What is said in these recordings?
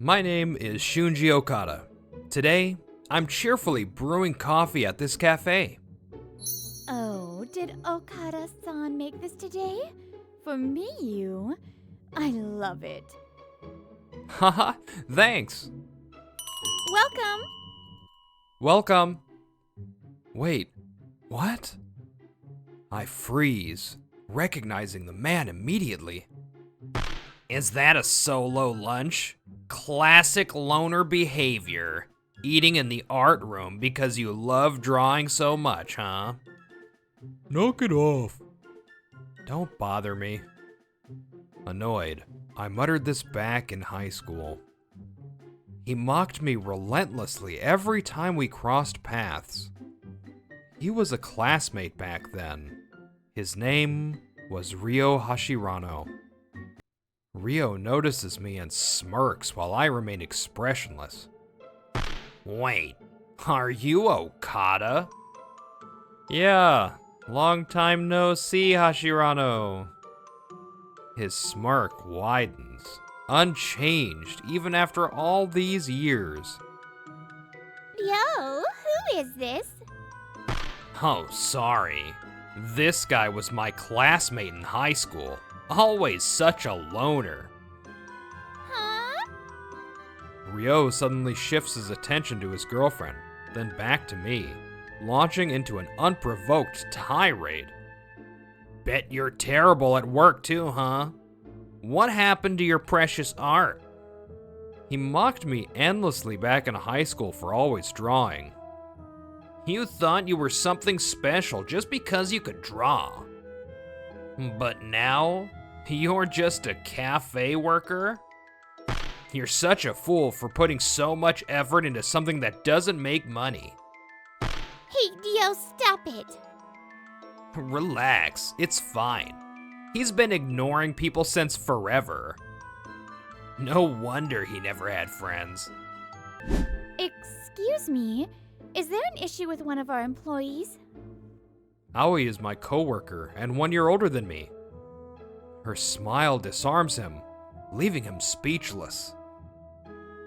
My name is Shunji Okada. Today, I'm cheerfully brewing coffee at this cafe. Oh, did Okada-san make this today? For me, you. I love it. Haha, thanks. Welcome! Welcome. Wait, what? I freeze, recognizing the man immediately. Is that a solo lunch? Classic loner behavior. Eating in the art room because you love drawing so much, huh? Knock it off. Don't bother me. Annoyed, I muttered this back in high school. He mocked me relentlessly every time we crossed paths. He was a classmate back then. His name was Ryo Hashirano. Ryo notices me and smirks while I remain expressionless. Wait, are you Okada? Yeah, long time no see, Hashirano. His smirk widens, unchanged even after all these years. Yo, who is this? Oh, sorry. This guy was my classmate in high school. Always such a loner. Huh? Ryo suddenly shifts his attention to his girlfriend, then back to me, launching into an unprovoked tirade. Bet you're terrible at work too, huh? What happened to your precious art? He mocked me endlessly back in high school for always drawing. You thought you were something special just because you could draw. But now, you're just a cafe worker? You're such a fool for putting so much effort into something that doesn't make money. Hey, Dio, stop it. Relax, it's fine. He's been ignoring people since forever. No wonder he never had friends. Excuse me, is there an issue with one of our employees? Aoi is my coworker and 1 year older than me. Her smile disarms him, leaving him speechless.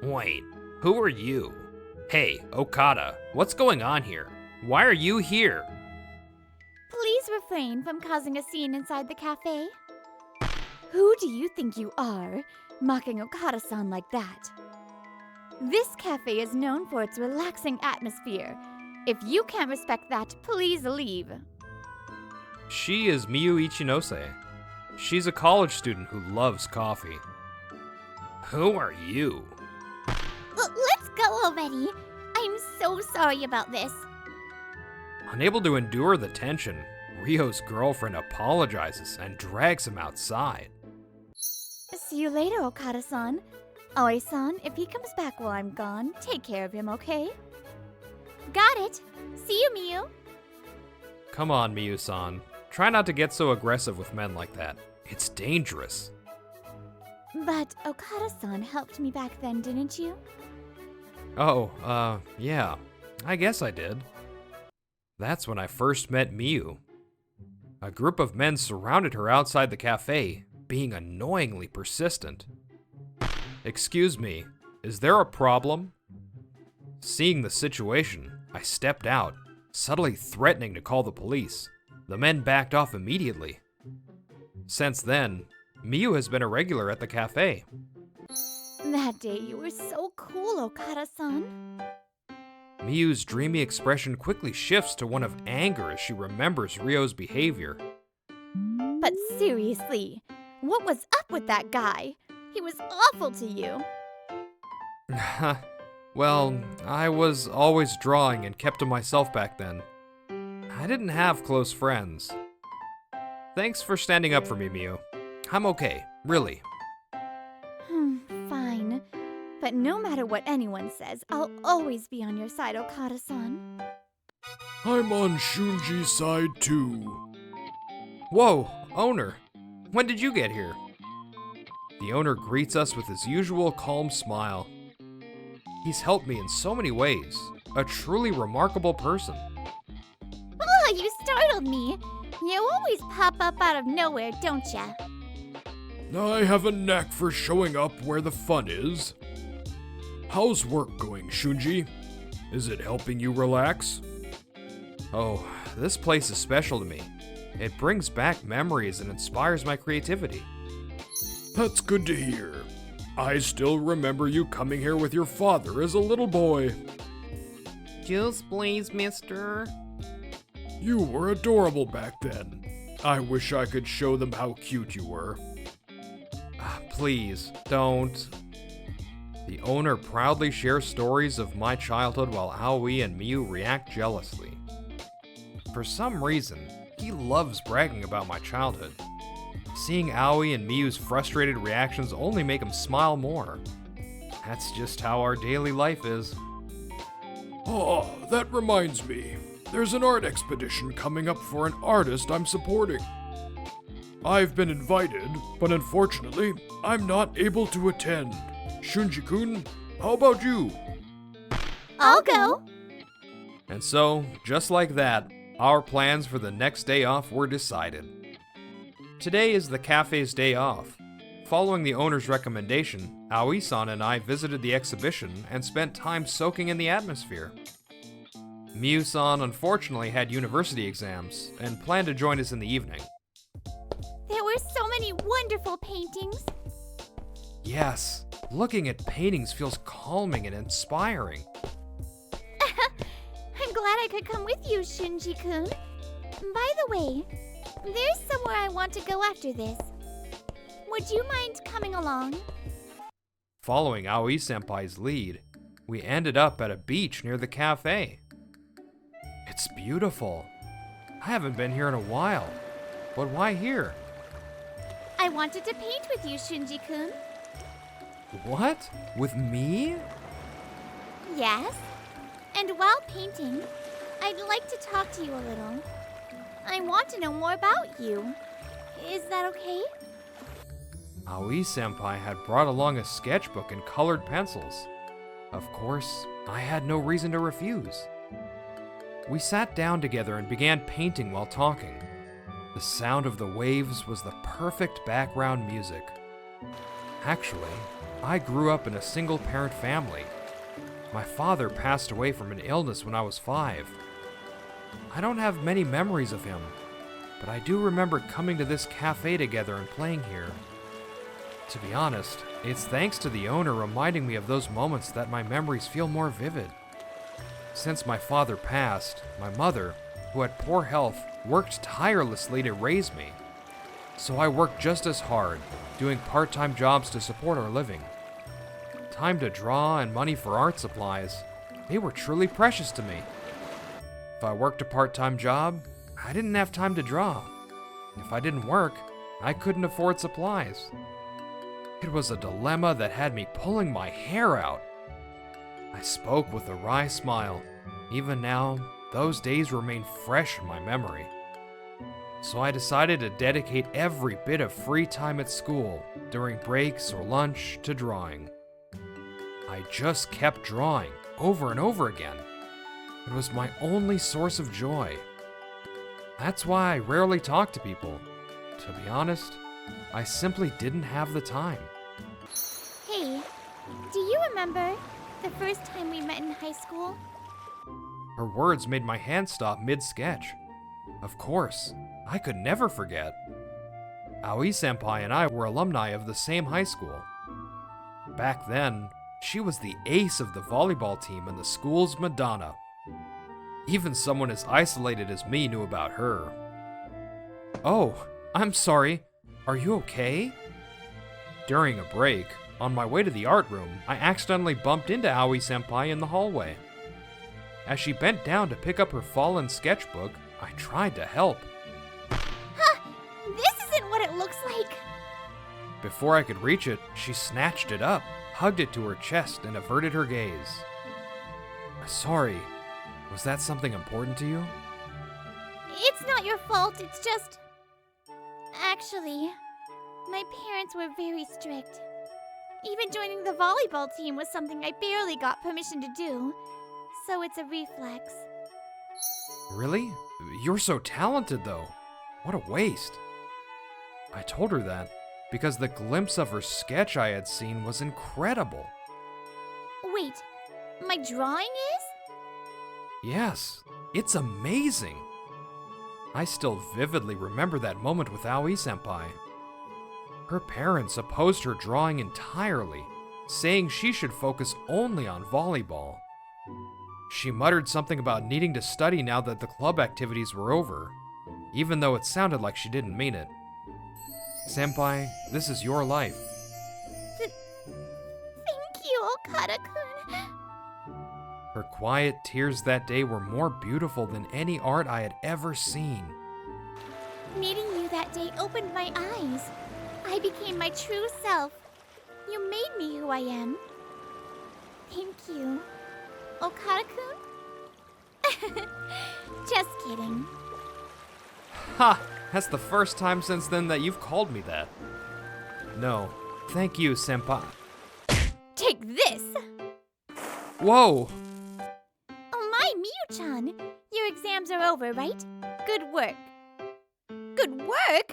Wait, who are you? Hey, Okada, what's going on here? Why are you here? Please refrain from causing a scene inside the cafe. Who do you think you are, mocking Okada-san like that? This cafe is known for its relaxing atmosphere. If you can't respect that, please leave. She is Miyu Ichinose. She's a college student who loves coffee. Who are you? Let's go already. I'm so sorry about this. Unable to endure the tension, Ryo's girlfriend apologizes and drags him outside. See you later, Okada-san. Aoi-san, if he comes back while I'm gone, take care of him, okay? Got it. See you, Miyu. Come on, Miyu-san. Try not to get so aggressive with men like that. It's dangerous. But Okada-san helped me back then, didn't you? Oh, yeah. I guess I did. That's when I first met Miyu. A group of men surrounded her outside the cafe, being annoyingly persistent. Excuse me, is there a problem? Seeing the situation, I stepped out, subtly threatening to call the police. The men backed off immediately. Since then, Miyu has been a regular at the cafe. That day you were so cool, Okada-san. Miyu's dreamy expression quickly shifts to one of anger as she remembers Ryo's behavior. But seriously, what was up with that guy? He was awful to you. Well, I was always drawing and kept to myself back then. I didn't have close friends. Thanks for standing up for me, Miyu. I'm okay, really. Fine. But no matter what anyone says, I'll always be on your side, Okada-san. I'm on Shunji's side too. Whoa, owner. When did you get here? The owner greets us with his usual calm smile. He's helped me in so many ways. A truly remarkable person. Oh, you startled me. You always pop up out of nowhere, don't ya? I have a knack for showing up where the fun is. How's work going, Shunji? Is it helping you relax? Oh, this place is special to me. It brings back memories and inspires my creativity. That's good to hear. I still remember you coming here with your father as a little boy. Juice, please, mister. You were adorable back then. I wish I could show them how cute you were. Please, don't. The owner proudly shares stories of my childhood while Aoi and Miu react jealously. For some reason, he loves bragging about my childhood. Seeing Aoi and Miu's frustrated reactions only make him smile more. That's just how our daily life is. Oh, that reminds me. There's an art expedition coming up for an artist I'm supporting. I've been invited, but unfortunately, I'm not able to attend. Shunji-kun, how about you? I'll go. And so, just like that, our plans for the next day off were decided. Today is the cafe's day off. Following the owner's recommendation, Aoi-san and I visited the exhibition and spent time soaking in the atmosphere. Miu-san unfortunately had university exams and planned to join us in the evening. There were so many wonderful paintings. Yes, looking at paintings feels calming and inspiring. I'm glad I could come with you, Shinji-kun. By the way, there's somewhere I want to go after this. Would you mind coming along? Following Aoi-senpai's lead, we ended up at a beach near the cafe. It's beautiful. I haven't been here in a while, but why here? I wanted to paint with you, Shinji-kun. What? With me? Yes. And while painting, I'd like to talk to you a little. I want to know more about you. Is that okay? Aoi-senpai had brought along a sketchbook and colored pencils. Of course, I had no reason to refuse. We sat down together and began painting while talking. The sound of the waves was the perfect background music. Actually, I grew up in a single-parent family. My father passed away from an illness when I was 5. I don't have many memories of him, but I do remember coming to this cafe together and playing here. To be honest, it's thanks to the owner reminding me of those moments that my memories feel more vivid. Since my father passed, my mother, who had poor health, worked tirelessly to raise me. So I worked just as hard, doing part-time jobs to support our living. Time to draw and money for art supplies, they were truly precious to me. If I worked a part-time job, I didn't have time to draw. If I didn't work, I couldn't afford supplies. It was a dilemma that had me pulling my hair out. I spoke with a wry smile. Even now, those days remain fresh in my memory. So I decided to dedicate every bit of free time at school, during breaks or lunch, to drawing. I just kept drawing, over and over again. It was my only source of joy. That's why I rarely talk to people. To be honest, I simply didn't have the time. Hey, do you remember the first time we met in high school? Her words made my hand stop mid-sketch. Of course, I could never forget. Aoi-senpai and I were alumni of the same high school. Back then, she was the ace of the volleyball team and the school's Madonna. Even someone as isolated as me knew about her. Oh, I'm sorry. Are you okay? During a break, on my way to the art room, I accidentally bumped into Aoi-senpai in the hallway. As she bent down to pick up her fallen sketchbook, I tried to help. Huh! This isn't what it looks like! Before I could reach it, she snatched it up, hugged it to her chest, and averted her gaze. Sorry, was that something important to you? It's not your fault, it's just... Actually, my parents were very strict. Even joining the volleyball team was something I barely got permission to do, so it's a reflex. Really? You're so talented, though. What a waste. I told her that because the glimpse of her sketch I had seen was incredible. Wait, my drawing is? Yes, it's amazing. I still vividly remember that moment with Aoi-senpai. Her parents opposed her drawing entirely, saying she should focus only on volleyball. She muttered something about needing to study now that the club activities were over, even though it sounded like she didn't mean it. Senpai, this is your life. Thank you, Okada-kun. Her quiet tears that day were more beautiful than any art I had ever seen. Meeting you that day opened my eyes. I became my true self. You made me who I am. Thank you, Okada-kun. Just kidding. Ha! That's the first time since then that you've called me that. No, thank you, senpai. Take this! Whoa! Oh my, Miyu-chan! Your exams are over, right? Good work. Good work?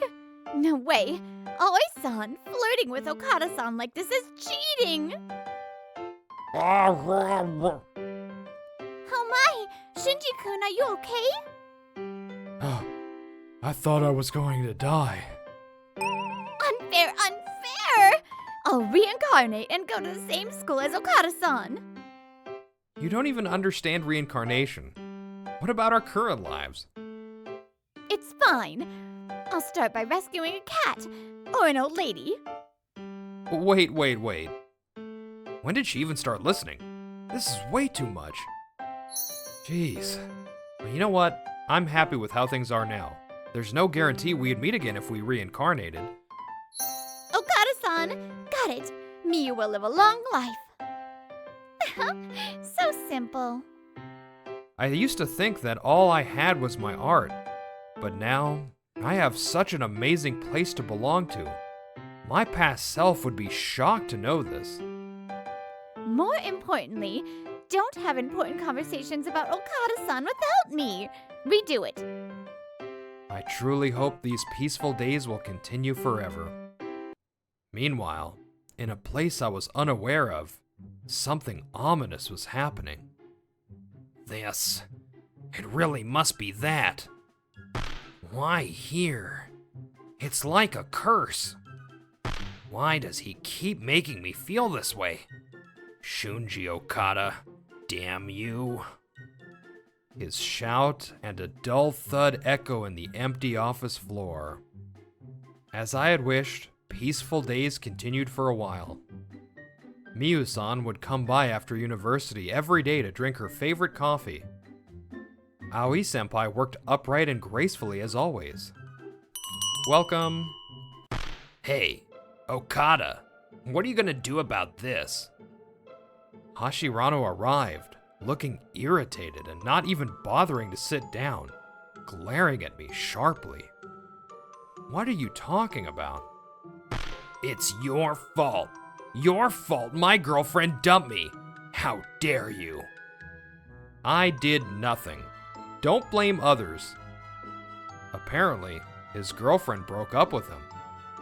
No way. Aoi-san, flirting with Okada-san like this is cheating! Oh my! Shinji-kun, are you okay? Oh, I thought I was going to die. Unfair, unfair! I'll reincarnate and go to the same school as Okada-san. You don't even understand reincarnation. What about our current lives? It's fine. I'll start by rescuing a cat or an old lady. Wait. When did she even start listening? This is way too much. Jeez. But you know what? I'm happy with how things are now. There's no guarantee we'd meet again if we reincarnated. Okada-san, got it. Miyu will live a long life. So simple. I used to think that all I had was my art, but now I have such an amazing place to belong to. My past self would be shocked to know this. More importantly, don't have important conversations about Okada-san without me. Redo it. I truly hope these peaceful days will continue forever. Meanwhile, in a place I was unaware of, something ominous was happening. It really must be that. Why here? It's like a curse. Why does he keep making me feel this way? Shunji Okada, damn you. His shout and a dull thud echo in the empty office floor. As I had wished, peaceful days continued for a while. Miyu-san would come by after university every day to drink her favorite coffee. Aoi-senpai worked upright and gracefully as always. Welcome. Hey, Okada, what are you gonna do about this? Hashirano arrived, looking irritated and not even bothering to sit down, glaring at me sharply. What are you talking about? It's your fault. Your fault my girlfriend dumped me. How dare you? I did nothing. Don't blame others. Apparently, his girlfriend broke up with him.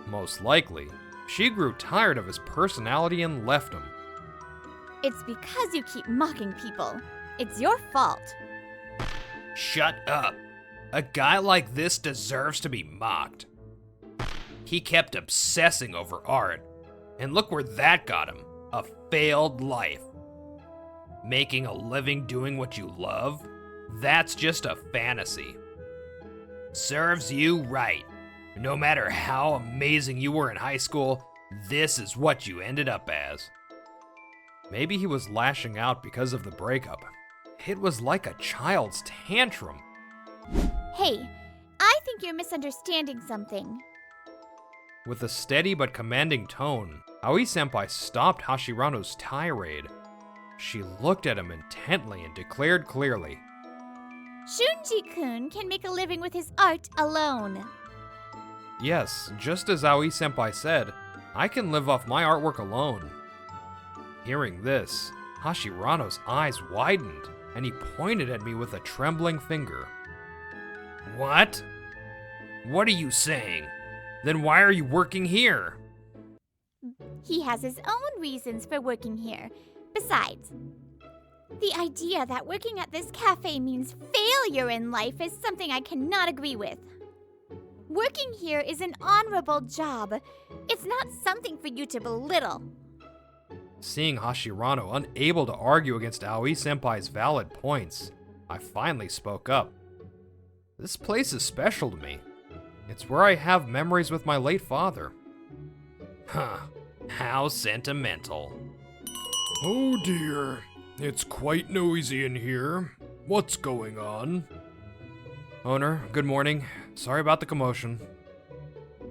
Most likely, she grew tired of his personality and left him. It's because you keep mocking people. It's your fault. Shut up. A guy like this deserves to be mocked. He kept obsessing over art, and look where that got him. A failed life. Making a living doing what you love? That's just a fantasy. Serves you right. No matter how amazing you were in high school, this is what you ended up as. Maybe he was lashing out because of the breakup. It was like a child's tantrum. Hey, I think you're misunderstanding something. With a steady but commanding tone, Aoi-senpai stopped Hashirano's tirade. She looked at him intently and declared clearly, Shunji-kun can make a living with his art alone. yes, just as Aoi-senpai said, I can live off my artwork alone. Hearing this, Hashirano's eyes widened, and he pointed at me with a trembling finger. What? What are you saying? Then why are you working here? He has his own reasons for working here. Besides, the idea that working at this cafe means failure in life is something I cannot agree with. Working here is an honorable job. It's not something for you to belittle. Seeing Hashirano unable to argue against Aoi-senpai's valid points, I finally spoke up. This place is special to me. It's where I have memories with my late father. Huh, how sentimental. Oh dear, it's quite noisy in here. What's going on? Owner, good morning. Sorry about the commotion.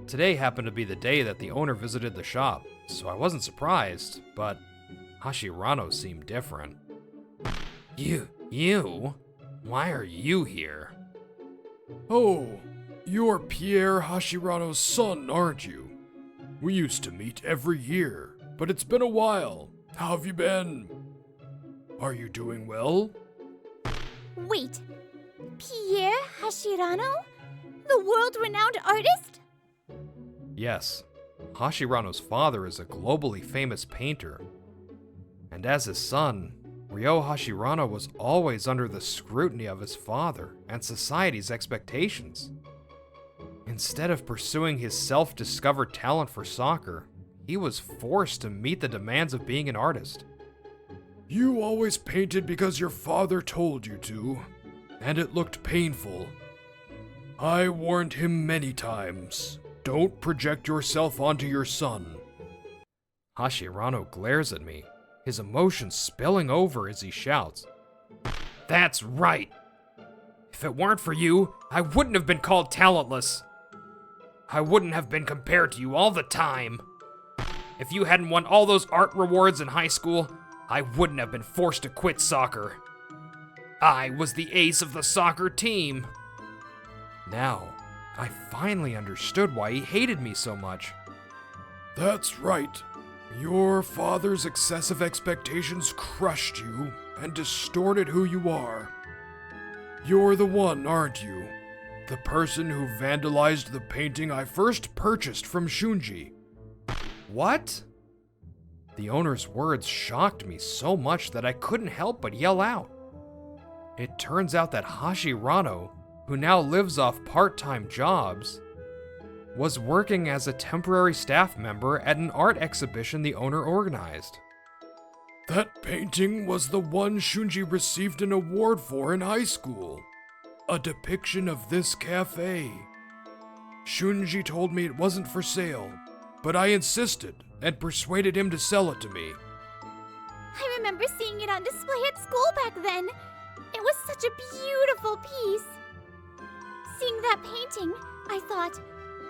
Today happened to be the day that the owner visited the shop, so I wasn't surprised, but Hashirano seemed different. You? Why are you here? Oh, you're Pierre Hashirano's son, aren't you? We used to meet every year, but it's been a while. How have you been? Are you doing well? Wait, Pierre Hashirano? The world-renowned artist? Yes, Hashirano's father is a globally famous painter. And as his son, Ryo Hashirano was always under the scrutiny of his father and society's expectations. Instead of pursuing his self-discovered talent for soccer, he was forced to meet the demands of being an artist. You always painted because your father told you to, and it looked painful. I warned him many times. Don't project yourself onto your son. Hashirano glares at me, his emotions spilling over as he shouts, "That's right! If it weren't for you, I wouldn't have been called talentless. I wouldn't have been compared to you all the time. If you hadn't won all those art rewards in high school, I wouldn't have been forced to quit soccer. I was the ace of the soccer team." Now, I finally understood why he hated me so much. That's right. Your father's excessive expectations crushed you and distorted who you are. You're the one, aren't you? The person who vandalized the painting I first purchased from Shunji. What? The owner's words shocked me so much that I couldn't help but yell out. It turns out that Hashirano, who now lives off part-time jobs, was working as a temporary staff member at an art exhibition the owner organized. That painting was the one Shunji received an award for in high school. A depiction of this cafe. Shunji told me it wasn't for sale, but I insisted and persuaded him to sell it to me. I remember seeing it on display at school back then. It was such a beautiful piece. Seeing that painting, I thought,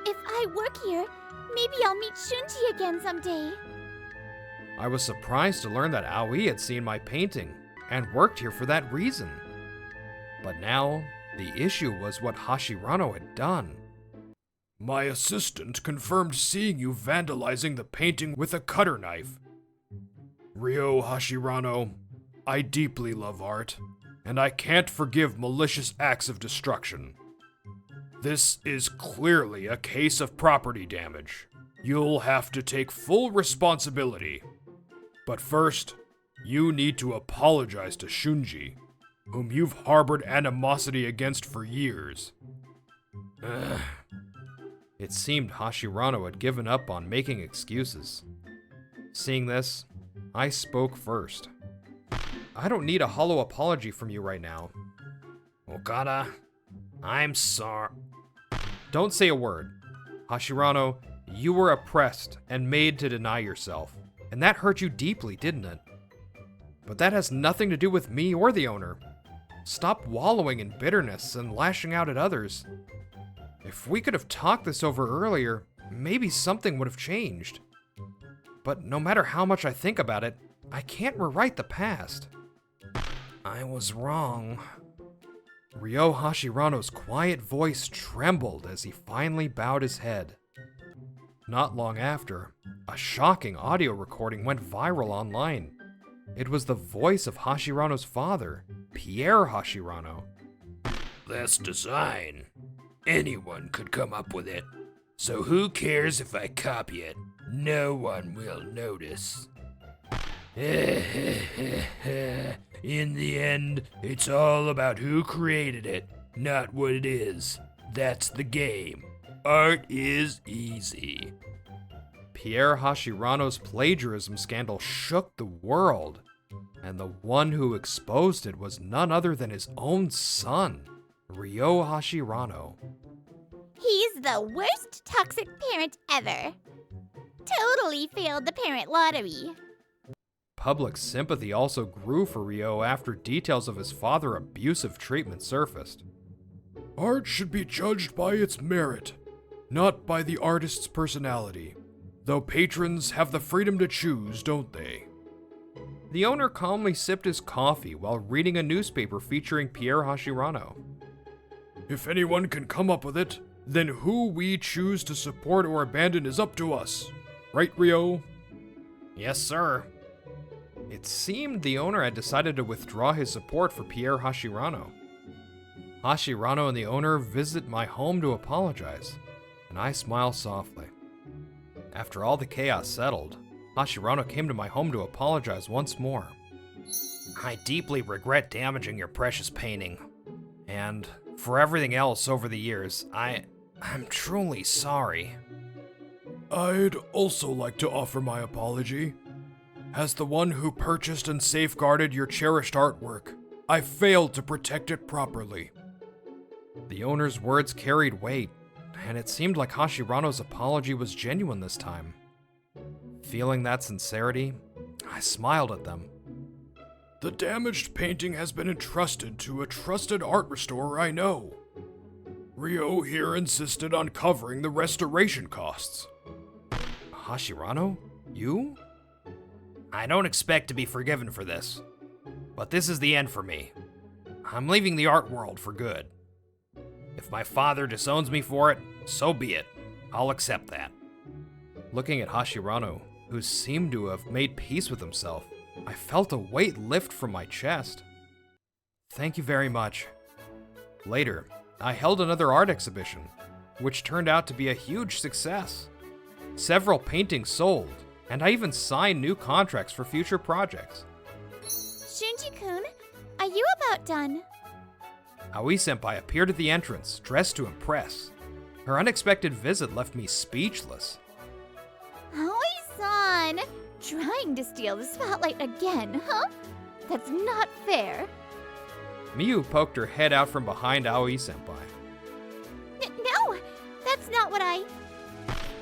if I work here, maybe I'll meet Shunji again someday. I was surprised to learn that Aoi had seen my painting and worked here for that reason. But now, the issue was what Hashirano had done. My assistant confirmed seeing you vandalizing the painting with a cutter knife. Ryo Hashirano, I deeply love art, and I can't forgive malicious acts of destruction. This is clearly a case of property damage. You'll have to take full responsibility. But first, you need to apologize to Shunji, whom you've harbored animosity against for years. It seemed Hashirano had given up on making excuses. Seeing this, I spoke first. I don't need a hollow apology from you right now. Okada, I'm sorry. Don't say a word. Hashirano, you were oppressed and made to deny yourself, and that hurt you deeply, didn't it? But that has nothing to do with me or the owner. Stop wallowing in bitterness and lashing out at others. If we could have talked this over earlier, maybe something would have changed. But no matter how much I think about it, I can't rewrite the past. I was wrong. Ryo Hashirano's quiet voice trembled as he finally bowed his head. Not long after, a shocking audio recording went viral online. It was the voice of Hashirano's father, Pierre Hashirano. This design, anyone could come up with it. So who cares if I copy it? No one will notice. In the end, it's all about who created it, not what it is. That's the game. Art is easy. Pierre Hashirano's plagiarism scandal shook the world, and the one who exposed it was none other than his own son, Ryo Hashirano. He's the worst toxic parent ever. Totally failed the parent lottery. Public sympathy also grew for Ryo after details of his father's abusive treatment surfaced. Art should be judged by its merit, not by the artist's personality. Though patrons have the freedom to choose, don't they? The owner calmly sipped his coffee while reading a newspaper featuring Pierre Hashirano. If anyone can come up with it, then who we choose to support or abandon is up to us. Right, Ryo? Yes, sir. It seemed the owner had decided to withdraw his support for Pierre Hashirano. Hashirano and the owner visit my home to apologize, and I smile softly. After all the chaos settled, Hashirano came to my home to apologize once more. I deeply regret damaging your precious painting, and for everything else over the years, I'm truly sorry. I'd also like to offer my apology. As the one who purchased and safeguarded your cherished artwork, I failed to protect it properly. The owner's words carried weight, and it seemed like Hashirano's apology was genuine this time. Feeling that sincerity, I smiled at them. The damaged painting has been entrusted to a trusted art restorer I know. Ryo here insisted on covering the restoration costs. Hashirano? You? I don't expect to be forgiven for this, but this is the end for me. I'm leaving the art world for good. If my father disowns me for it, so be it. I'll accept that. Looking at Hashirano, who seemed to have made peace with himself, I felt a weight lift from my chest. Thank you very much. Later, I held another art exhibition, which turned out to be a huge success. Several paintings sold, and I even signed new contracts for future projects. Shunji-kun, are you about done? Aoi-senpai appeared at the entrance, dressed to impress. Her unexpected visit left me speechless. Aoi-san! Trying to steal the spotlight again, huh? That's not fair. Miyu poked her head out from behind Aoi-senpai. No! That's not what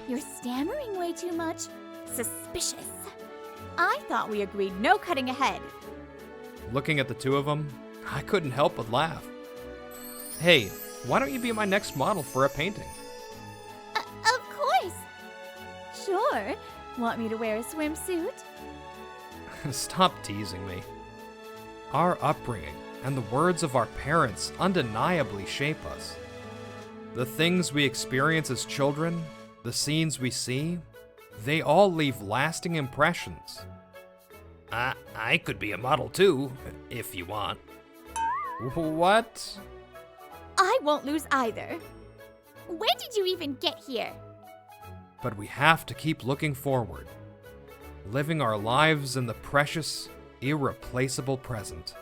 You're stammering way too much. Suspicious. I thought we agreed no cutting ahead. Looking at the two of them, I couldn't help but laugh. Hey, why don't you be my next model for a painting? Of course. Sure. Want me to wear a swimsuit? Stop teasing me. Our upbringing and the words of our parents undeniably shape us. The things we experience as children, the scenes we see, they all leave lasting impressions. I could be a model too, if you want. What? I won't lose either. When did you even get here? But we have to keep looking forward, living our lives in the precious, irreplaceable present.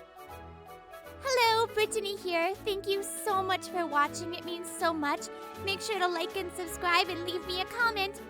Hello, Brittany here. Thank you so much for watching. It means so much. Make sure to like and subscribe and leave me a comment.